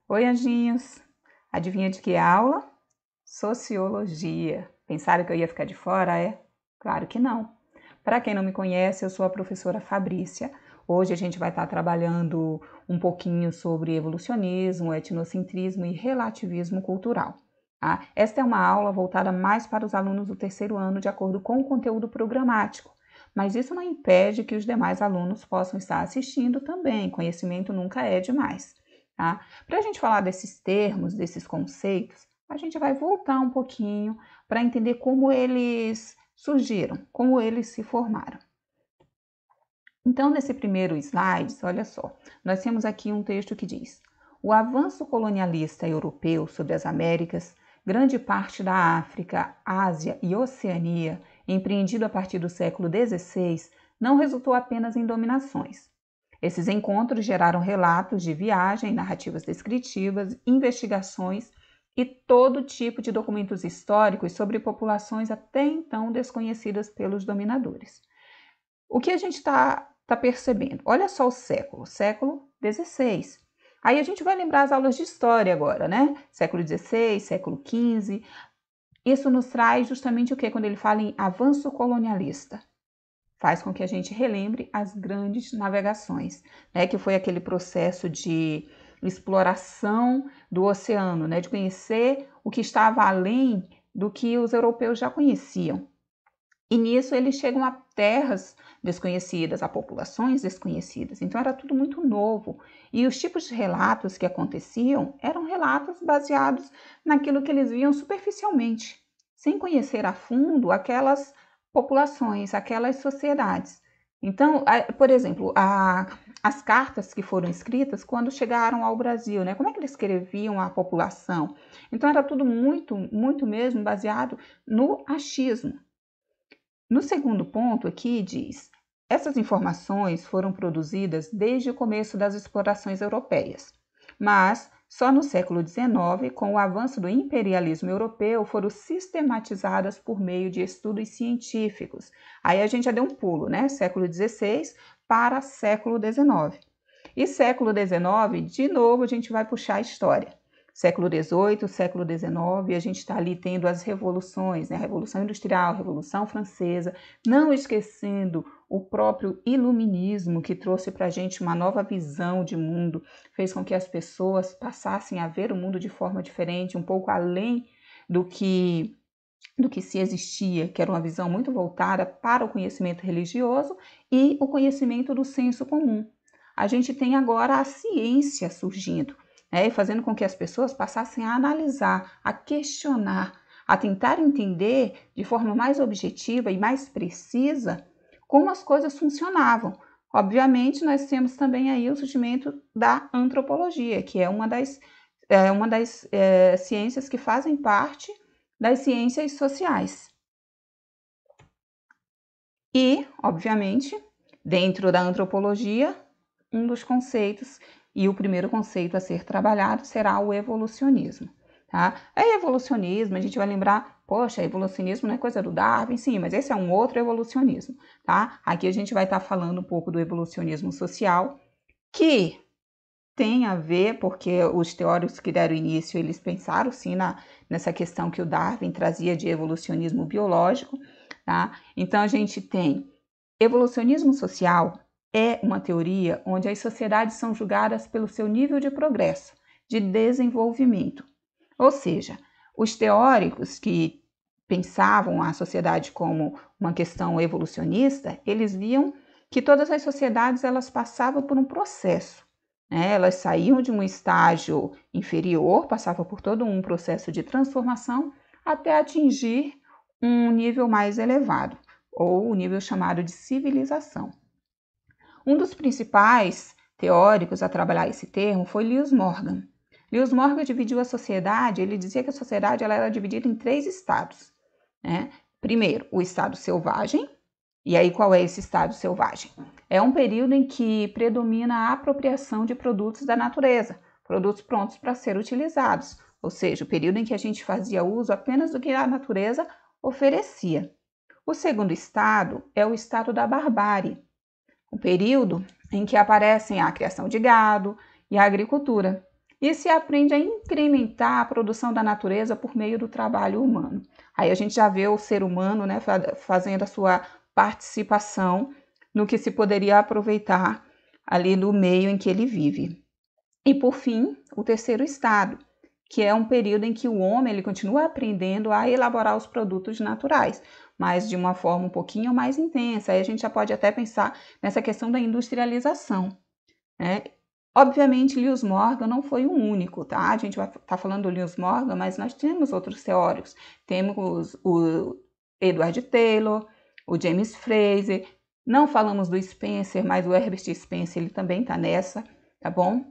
Oi, anjinhos! Adivinha de que aula? Sociologia. Pensaram que eu ia ficar de fora, é? Claro que não. Para quem não me conhece, eu sou a professora Fabrícia. Hoje a gente vai estar trabalhando um pouquinho sobre evolucionismo, etnocentrismo e relativismo cultural. Tá? Esta é uma aula voltada mais para os alunos do terceiro ano, de acordo com o conteúdo programático. Mas isso não impede que os demais alunos possam estar assistindo também. Conhecimento nunca é demais. Tá? Para a gente falar desses termos, desses conceitos, a gente vai voltar um pouquinho para entender como eles surgiram, como eles se formaram. Então, nesse primeiro slide, olha só, nós temos aqui um texto que diz: o avanço colonialista europeu sobre as Américas, grande parte da África, Ásia e Oceania, empreendido a partir do século XVI, não resultou apenas em dominações. Esses encontros geraram relatos de viagem, narrativas descritivas, investigações e todo tipo de documentos históricos sobre populações até então desconhecidas pelos dominadores. O que a gente está percebendo? Olha só o século XVI. Aí a gente vai lembrar as aulas de história agora, né? Século XVI, século XV. Isso nos traz justamente o que? Quando ele fala em avanço colonialista. Faz com que a gente relembre as grandes navegações, né? Que foi aquele processo de exploração do oceano, né? De conhecer o que estava além do que os europeus já conheciam. E nisso eles chegam a terras desconhecidas, a populações desconhecidas. Então era tudo muito novo. E os tipos de relatos que aconteciam eram relatos baseados naquilo que eles viam superficialmente, sem conhecer a fundo aquelas populações, aquelas sociedades. Então, por exemplo, as cartas que foram escritas quando chegaram ao Brasil, né? Como é que eles escreviam a população? Então era tudo muito mesmo baseado no achismo. No segundo ponto aqui diz: essas informações foram produzidas desde o começo das explorações europeias, mas só no século XIX, com o avanço do imperialismo europeu, foram sistematizadas por meio de estudos científicos. Aí a gente já deu um pulo, né? Século XVI para século XIX. E século XIX, de novo, a gente vai puxar a história. Século XVIII, século XIX, a gente está ali tendo as revoluções, né? A Revolução Industrial, a Revolução Francesa, não esquecendo o próprio iluminismo, que trouxe para a gente uma nova visão de mundo, fez com que as pessoas passassem a ver o mundo de forma diferente, um pouco além do que se existia, que era uma visão muito voltada para o conhecimento religioso e o conhecimento do senso comum. A gente tem agora a ciência surgindo, né, fazendo com que as pessoas passassem a analisar, a questionar, a tentar entender de forma mais objetiva e mais precisa como as coisas funcionavam. Obviamente, nós temos também aí o surgimento da antropologia, que é uma das ciências que fazem parte das ciências sociais. E, obviamente, dentro da antropologia, um dos conceitos, e o primeiro conceito a ser trabalhado será o evolucionismo. Tá? Evolucionismo, a gente vai lembrar, poxa, evolucionismo não é coisa do Darwin, sim, mas esse é um outro evolucionismo. Tá? Aqui a gente vai estar falando um pouco do evolucionismo social, que tem a ver, porque os teóricos que deram início, eles pensaram sim nessa questão que o Darwin trazia de evolucionismo biológico, tá? Então a gente tem evolucionismo social, é uma teoria onde as sociedades são julgadas pelo seu nível de progresso, de desenvolvimento. Ou seja, os teóricos que pensavam a sociedade como uma questão evolucionista, eles viam que todas as sociedades elas passavam por um processo. Elas saíam de um estágio inferior, passavam por todo um processo de transformação até atingir um nível mais elevado, ou o nível chamado de civilização. Um dos principais teóricos a trabalhar esse termo foi Lewis Morgan. Lewis Morgan dividiu a sociedade, ele dizia que a sociedade ela era dividida em 3 estados. Né? Primeiro, o estado selvagem. E aí, qual é esse estado selvagem? É um período em que predomina a apropriação de produtos da natureza, produtos prontos para ser utilizados, ou seja, o período em que a gente fazia uso apenas do que a natureza oferecia. O segundo estado é o estado da barbárie, o período em que aparecem a criação de gado e a agricultura. e se aprende a incrementar a produção da natureza por meio do trabalho humano. Aí a gente já vê o ser humano, né, fazendo a sua participação no que se poderia aproveitar ali no meio em que ele vive. E por fim, o terceiro estado, que é um período em que o homem ele continua aprendendo a elaborar os produtos naturais, mas de uma forma um pouquinho mais intensa. Aí a gente já pode até pensar nessa questão da industrialização, né? Obviamente, Lewis Morgan não foi o único, tá? A gente vai estar falando do Lewis Morgan, mas nós temos outros teóricos. Temos o Edward Taylor, o James Fraser. Não falamos do Spencer, mas o Herbert Spencer ele também está nessa, tá bom?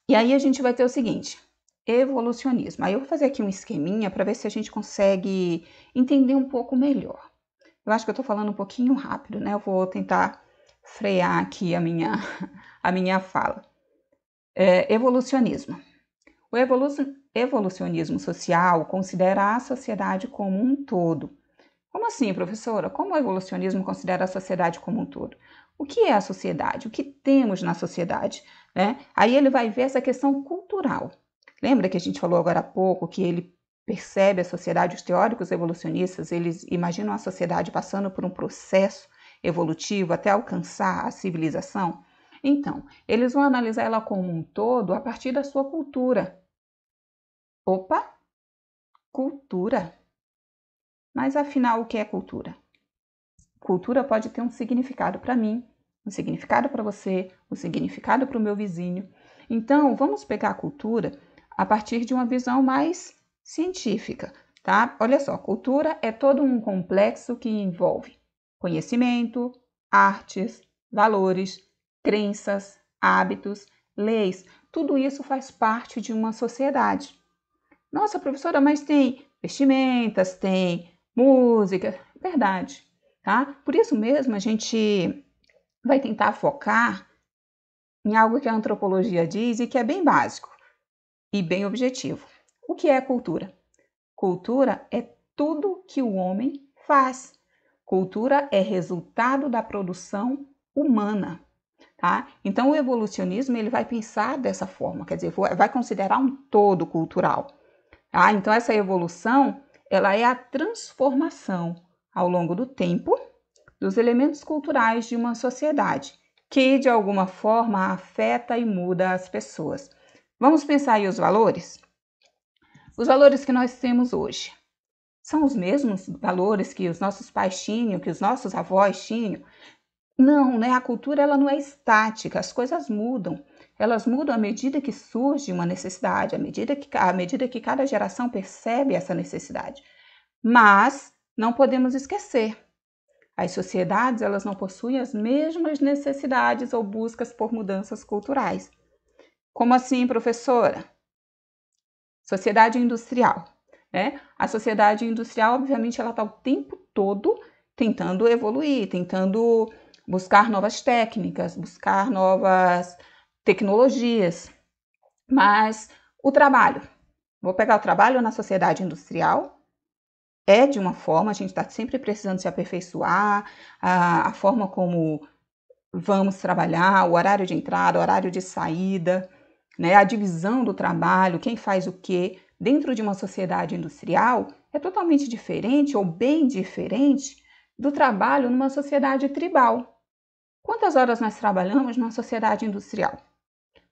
E aí a gente vai ter o seguinte, evolucionismo. Aí eu vou fazer aqui um esqueminha para ver se a gente consegue entender um pouco melhor. Eu acho que eu estou falando um pouquinho rápido, né? Eu vou tentar frear aqui a minha fala. Evolucionismo. O evolucionismo social considera a sociedade como um todo. Como assim, professora? Como o evolucionismo considera a sociedade como um todo? O que é a sociedade? O que temos na sociedade? Né? Aí ele vai ver essa questão cultural. Lembra que a gente falou agora há pouco que ele percebe a sociedade, os teóricos evolucionistas, eles imaginam a sociedade passando por um processo evolutivo até alcançar a civilização? Então, eles vão analisar ela como um todo a partir da sua cultura. Opa! Cultura. Mas afinal, o que é cultura? Cultura pode ter um significado para mim, um significado para você, um significado para o meu vizinho. Então, vamos pegar a cultura a partir de uma visão mais científica, tá? Olha só, cultura é todo um complexo que envolve conhecimento, artes, valores, crenças, hábitos, leis. Tudo isso faz parte de uma sociedade. Nossa, professora, mas tem vestimentas, tem música, verdade, tá? Por isso mesmo a gente vai tentar focar em algo que a antropologia diz e que é bem básico e bem objetivo. O que é cultura? Cultura é tudo que o homem faz. Cultura é resultado da produção humana, tá? Então o evolucionismo ele vai pensar dessa forma, quer dizer, vai considerar um todo cultural. Ah, então essa evolução, ela é a transformação ao longo do tempo dos elementos culturais de uma sociedade, que de alguma forma afeta e muda as pessoas. Vamos pensar aí os valores? Os valores que nós temos hoje são os mesmos valores que os nossos pais tinham, que os nossos avós tinham? Não, né? A cultura ela não é estática, as coisas mudam. Elas mudam à medida que surge uma necessidade, à medida que cada geração percebe essa necessidade. Mas não podemos esquecer, as sociedades elas não possuem as mesmas necessidades ou buscas por mudanças culturais. Como assim, professora? Sociedade industrial, né? A sociedade industrial, obviamente, ela está o tempo todo tentando evoluir, tentando buscar novas técnicas, buscar novas tecnologias. Mas o trabalho, vou pegar o trabalho na sociedade industrial, é de uma forma, a gente está sempre precisando se aperfeiçoar, a forma como vamos trabalhar, o horário de entrada, o horário de saída, né? A divisão do trabalho, quem faz o quê, dentro de uma sociedade industrial, é totalmente diferente ou bem diferente do trabalho numa sociedade tribal. Quantas horas nós trabalhamos numa sociedade industrial?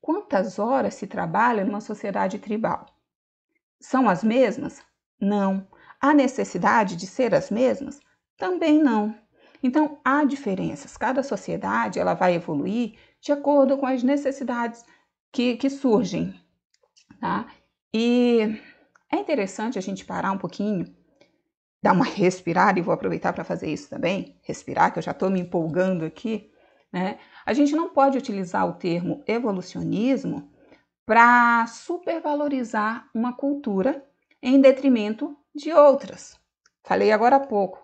Quantas horas se trabalha numa sociedade tribal? São as mesmas? Não. Há necessidade de ser as mesmas? Também não. Então, há diferenças. Cada sociedade ela vai evoluir de acordo com as necessidades que surgem. Tá? E é interessante a gente parar um pouquinho, dar uma respirada, e vou aproveitar para fazer isso também, respirar, que eu já estou me empolgando aqui, né? A gente não pode utilizar o termo evolucionismo para supervalorizar uma cultura em detrimento de outras. Falei agora há pouco,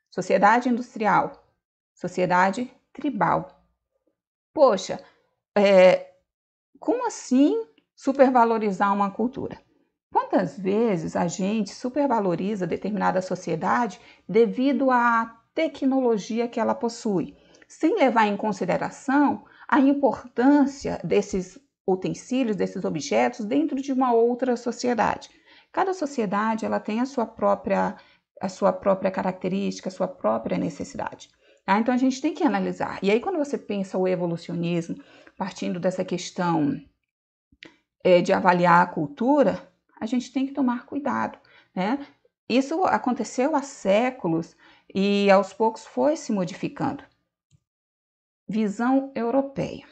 sociedade industrial, sociedade tribal. Poxa, como assim supervalorizar uma cultura? Quantas vezes a gente supervaloriza determinada sociedade devido à tecnologia que ela possui, sem levar em consideração a importância desses utensílios, desses objetos dentro de uma outra sociedade. Cada sociedade ela tem a sua própria característica, a sua própria necessidade. Tá? Então a gente tem que analisar. E aí quando você pensa o evolucionismo, partindo dessa questão de avaliar a cultura, a gente tem que tomar cuidado, né? Isso aconteceu há séculos e aos poucos foi se modificando. Visão europeia.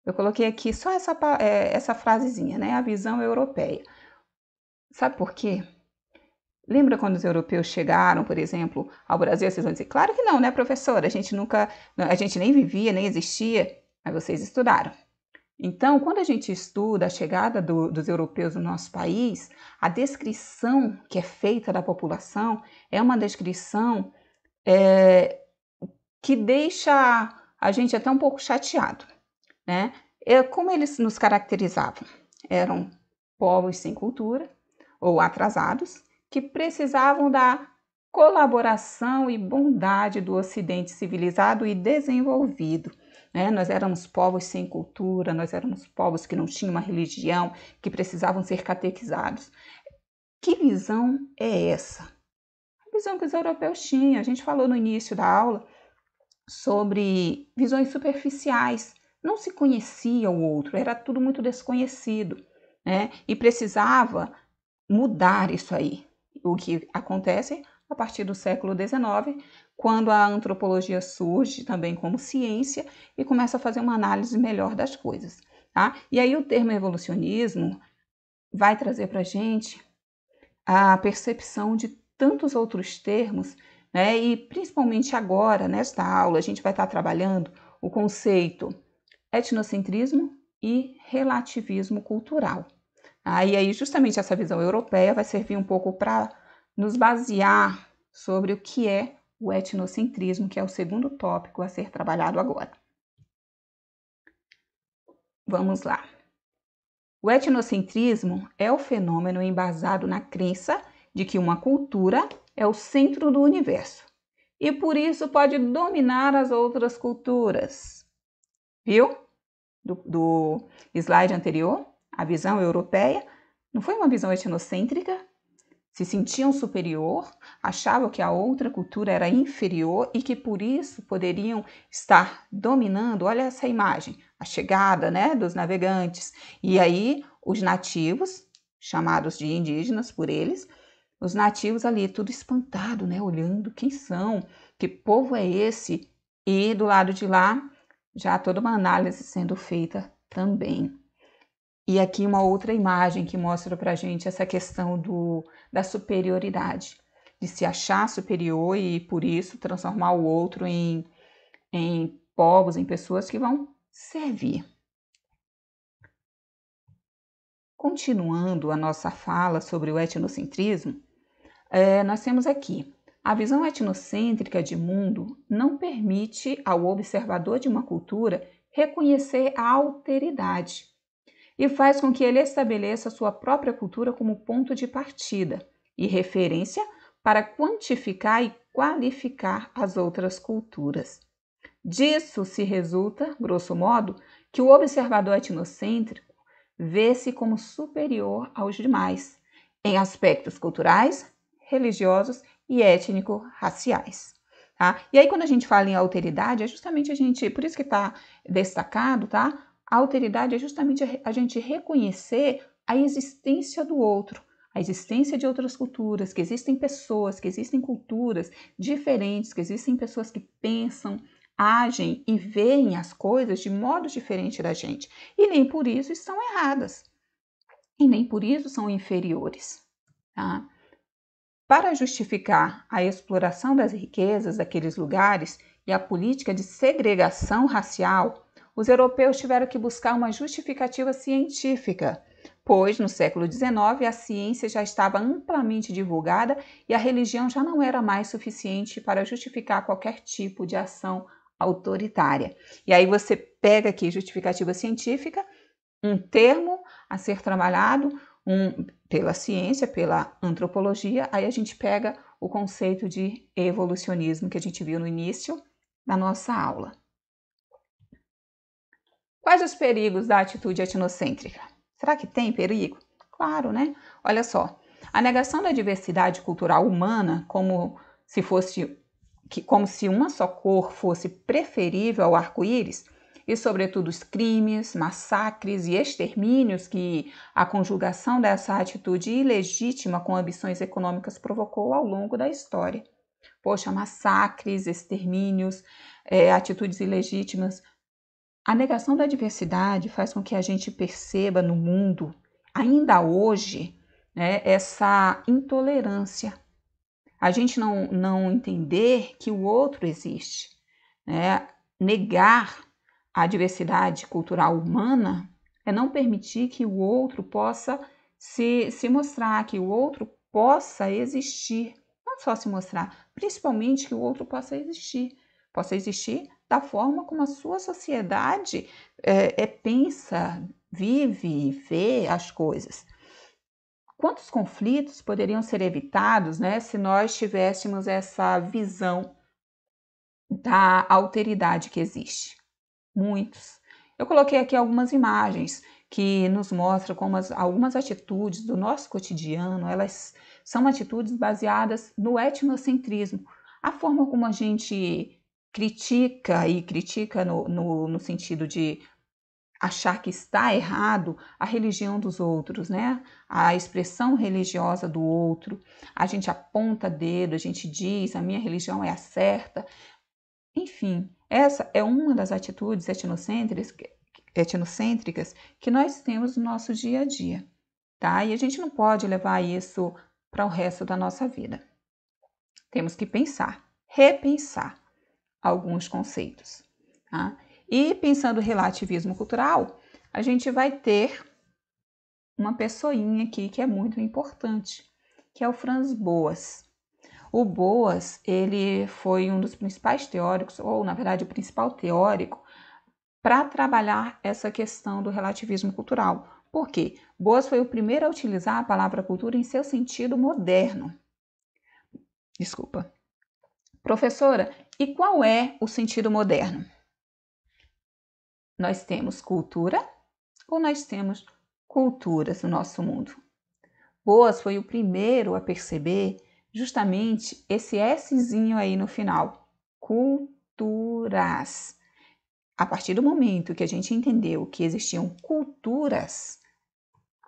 Eu coloquei aqui só essa frasezinha, né? A visão europeia. Sabe por quê? Lembra quando os europeus chegaram, por exemplo, ao Brasil? Vocês vão dizer, claro que não, né, professora? A gente nem vivia, nem existia, mas vocês estudaram. Então, quando a gente estuda a chegada dos europeus no nosso país, a descrição que é feita da população é uma descrição que deixa a gente até um pouco chateado, né? Como eles nos caracterizavam? Eram povos sem cultura ou atrasados que precisavam da colaboração e bondade do Ocidente civilizado e desenvolvido. Nós éramos povos sem cultura, nós éramos povos que não tinham uma religião, que precisavam ser catequizados. Que visão é essa? A visão que os europeus tinham. A gente falou no início da aula sobre visões superficiais. Não se conhecia o outro, era tudo muito desconhecido, né? E precisava mudar isso aí. O que acontece a partir do século XIX, quando a antropologia surge também como ciência e começa a fazer uma análise melhor das coisas. Tá? E aí o termo evolucionismo vai trazer para a gente a percepção de tantos outros termos, né? E principalmente agora, nesta aula, a gente vai estar trabalhando o conceito etnocentrismo e relativismo cultural. E aí justamente essa visão europeia vai servir um pouco para nos basear sobre o que é o etnocentrismo, que é o segundo tópico a ser trabalhado agora. Vamos lá. O etnocentrismo é o fenômeno embasado na crença de que uma cultura é o centro do universo e por isso pode dominar as outras culturas. Viu? Do slide anterior, a visão europeia não foi uma visão etnocêntrica? Se sentiam superior, achavam que a outra cultura era inferior e que por isso poderiam estar dominando. Olha essa imagem, a chegada, né, dos navegantes. E aí os nativos, chamados de indígenas por eles, os nativos ali tudo espantado, né, olhando quem são, que povo é esse? E do lado de lá já toda uma análise sendo feita também. E aqui uma outra imagem que mostra para a gente essa questão da superioridade, de se achar superior e, por isso, transformar o outro em povos, em pessoas que vão servir. Continuando a nossa fala sobre o etnocentrismo, nós temos aqui a visão etnocêntrica de mundo não permite ao observador de uma cultura reconhecer a alteridade e faz com que ele estabeleça sua própria cultura como ponto de partida e referência para quantificar e qualificar as outras culturas. Disso se resulta, grosso modo, que o observador etnocêntrico vê-se como superior aos demais, em aspectos culturais, religiosos e étnico-raciais. Tá? E aí, quando a gente fala em alteridade, é justamente por isso que está destacado, tá? A alteridade é justamente a gente reconhecer a existência do outro, a existência de outras culturas, que existem pessoas, que existem culturas diferentes, que existem pessoas que pensam, agem e veem as coisas de modo diferente da gente. E nem por isso estão erradas. E nem por isso são inferiores. Tá? Para justificar a exploração das riquezas daqueles lugares e a política de segregação racial, os europeus tiveram que buscar uma justificativa científica, pois no século XIX a ciência já estava amplamente divulgada e a religião já não era mais suficiente para justificar qualquer tipo de ação autoritária. E aí você pega aqui justificativa científica, um termo a ser trabalhado pela ciência, pela antropologia, aí a gente pega o conceito de evolucionismo que a gente viu no início da nossa aula. Quais os perigos da atitude etnocêntrica? Será que tem perigo? Claro, né? Olha só, a negação da diversidade cultural humana como se uma só cor fosse preferível ao arco-íris, e sobretudo os crimes, massacres e extermínios que a conjugação dessa atitude ilegítima com ambições econômicas provocou ao longo da história. Poxa, massacres, extermínios, atitudes ilegítimas. A negação da diversidade faz com que a gente perceba no mundo, ainda hoje, né, essa intolerância. A gente não entender que o outro existe, né? Negar a diversidade cultural humana é não permitir que o outro possa se mostrar, que o outro possa existir. Não só se mostrar, principalmente que o outro possa existir da forma como a sua sociedade pensa, vive, vê as coisas. Quantos conflitos poderiam ser evitados, né, se nós tivéssemos essa visão da alteridade que existe? Muitos. Eu coloquei aqui algumas imagens que nos mostram como algumas atitudes do nosso cotidiano, elas são atitudes baseadas no etnocentrismo. A forma como a gente critica no sentido de achar que está errado a religião dos outros, né? A expressão religiosa do outro. A gente aponta dedo, a gente diz, a minha religião é a certa. Enfim, essa é uma das atitudes etnocêntricas que nós temos no nosso dia a dia, tá? E a gente não pode levar isso para o resto da nossa vida. Temos que repensar alguns conceitos, tá? E pensando relativismo cultural, a gente vai ter uma pessoinha aqui que é muito importante, que é o Franz Boas. O Boas, ele foi um dos principais teóricos, ou na verdade o principal teórico, para trabalhar essa questão do relativismo cultural. Por quê? Boas foi o primeiro a utilizar a palavra cultura em seu sentido moderno. Desculpa. Professora, e qual é o sentido moderno? Nós temos cultura ou nós temos culturas no nosso mundo? Boas foi o primeiro a perceber justamente esse Szinho aí no final. Culturas. A partir do momento que a gente entendeu que existiam culturas,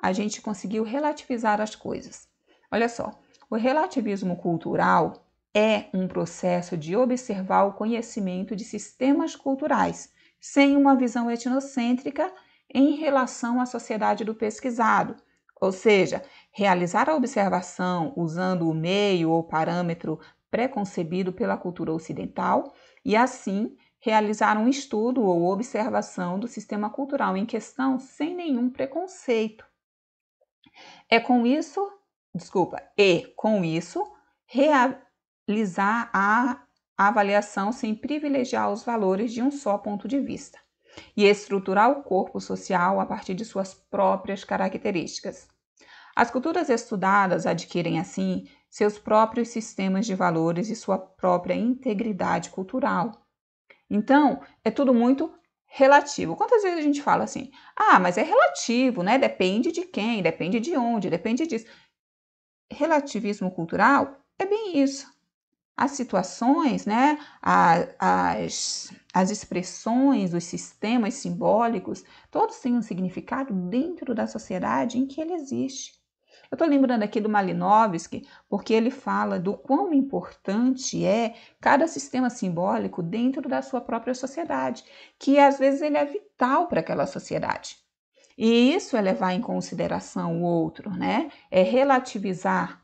a gente conseguiu relativizar as coisas. Olha só, o relativismo cultural é um processo de observar o conhecimento de sistemas culturais, sem uma visão etnocêntrica em relação à sociedade do pesquisado, ou seja, realizar a observação usando o meio ou parâmetro preconcebido pela cultura ocidental e, assim, realizar um estudo ou observação do sistema cultural em questão sem nenhum preconceito. Com isso, realizar a avaliação sem privilegiar os valores de um só ponto de vista e estruturar o corpo social a partir de suas próprias características. As culturas estudadas adquirem, assim, seus próprios sistemas de valores e sua própria integridade cultural. Então, é tudo muito relativo. Quantas vezes a gente fala assim, mas é relativo, né? Depende de quem, depende de onde, depende disso. Relativismo cultural é bem isso. As situações, né? As expressões, os sistemas simbólicos, todos têm um significado dentro da sociedade em que ele existe. Eu estou lembrando aqui do Malinowski, porque ele fala do quão importante é cada sistema simbólico dentro da sua própria sociedade, que às vezes ele é vital para aquela sociedade. E isso é levar em consideração o outro, né? É relativizar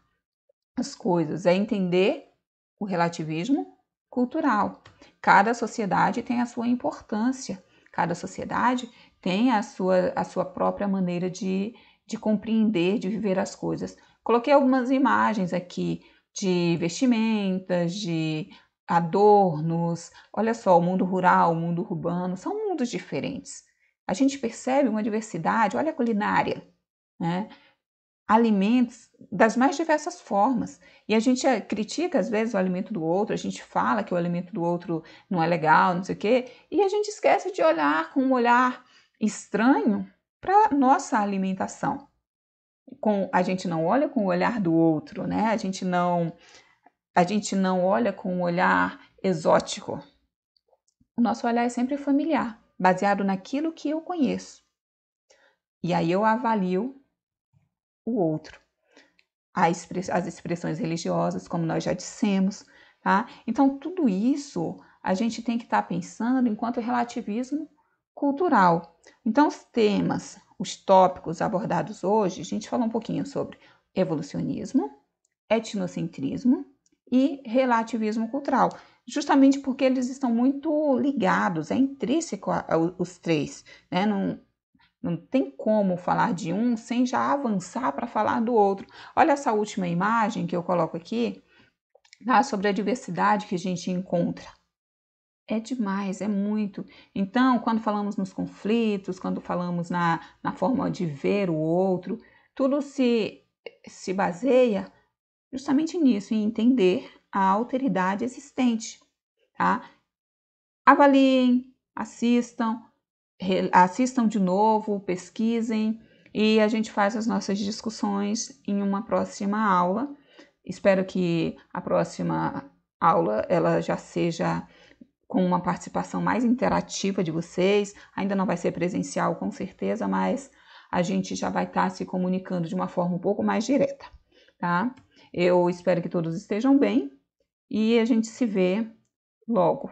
as coisas, é entender o relativismo cultural. Cada sociedade tem a sua importância, cada sociedade tem a sua própria maneira de compreender, de viver as coisas. Coloquei algumas imagens aqui de vestimentas, de adornos. Olha só, o mundo rural, o mundo urbano, são mundos diferentes. A gente percebe uma diversidade, olha a culinária, né? Alimentos das mais diversas formas. E a gente critica, às vezes, o alimento do outro, a gente fala que o alimento do outro não é legal, não sei o quê, e a gente esquece de olhar com um olhar estranho para nossa alimentação. A gente não olha com o olhar do outro, né? A gente não olha com um olhar exótico. O nosso olhar é sempre familiar, baseado naquilo que eu conheço. E aí eu avalio o outro. As expressões religiosas, como nós já dissemos, tá? Então, tudo isso a gente tem que estar pensando enquanto relativismo cultural. Então, os temas, os tópicos abordados hoje, a gente falou um pouquinho sobre evolucionismo, etnocentrismo e relativismo cultural, justamente porque eles estão muito ligados, é intrínseco os três, né? Não tem como falar de um sem já avançar para falar do outro. Olha essa última imagem que eu coloco aqui, tá? Sobre a diversidade que a gente encontra. É demais, é muito. Então, quando falamos nos conflitos, quando falamos na forma de ver o outro, tudo se baseia justamente nisso, em entender a alteridade existente, tá? Avaliem, assistam de novo, pesquisem e a gente faz as nossas discussões em uma próxima aula. Espero que a próxima aula ela já seja com uma participação mais interativa de vocês. Ainda não vai ser presencial, com certeza, mas a gente já vai estar se comunicando de uma forma um pouco mais direta, tá? Eu espero que todos estejam bem e a gente se vê logo.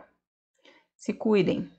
Se cuidem.